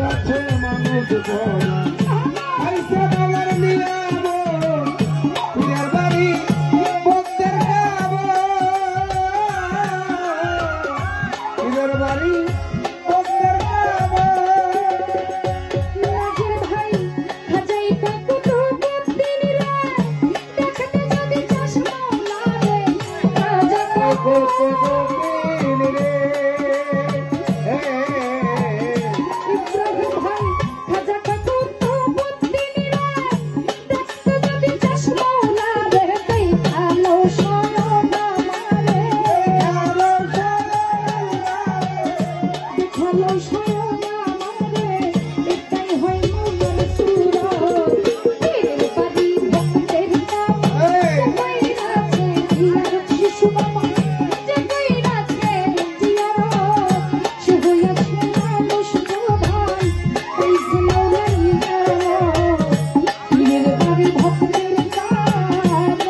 আছে মানুষ ভরা আইসে বাবার নিয়াম পীরের বাড়ি বন্ধের কাব পীরের বাড়ি বন্ধের কাব রাজের ভাই হাজাই কাকু তো বন্দি নিলে দেখতে যদি চশমা লাগে রাজা কাকু ইব্রাহিম ভাই হাজা কাকু তো বন্দি নিলে দেখতে যদি চশমা লাগে তাই ভালো শরণ আমারে ভালো শরণ আমারে এটাই হয় মনের সুরত পীরের বাড়ি ভক্তের কাম কইরাছে জিয়ারত শিশু মামা যে কইরাছে জিয়ারত সে হইয়াছে মানুষ প্রধান কইছে মৌলাই পীরের বাড়ি ভক্তের কাম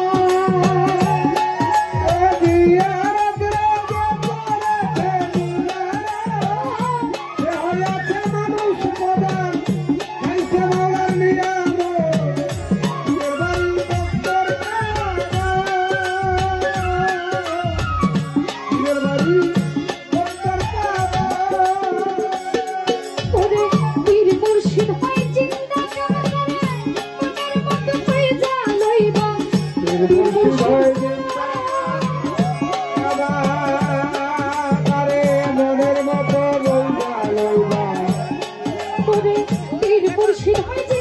ওরে পীর মুর্শিদ হয় জিন্দা কারাগারে মনের মতো পয়জা লইবা পীর মুর্শিদ মনের মতো লইবা লইবা ওরে পীর মুর্শিদ হয়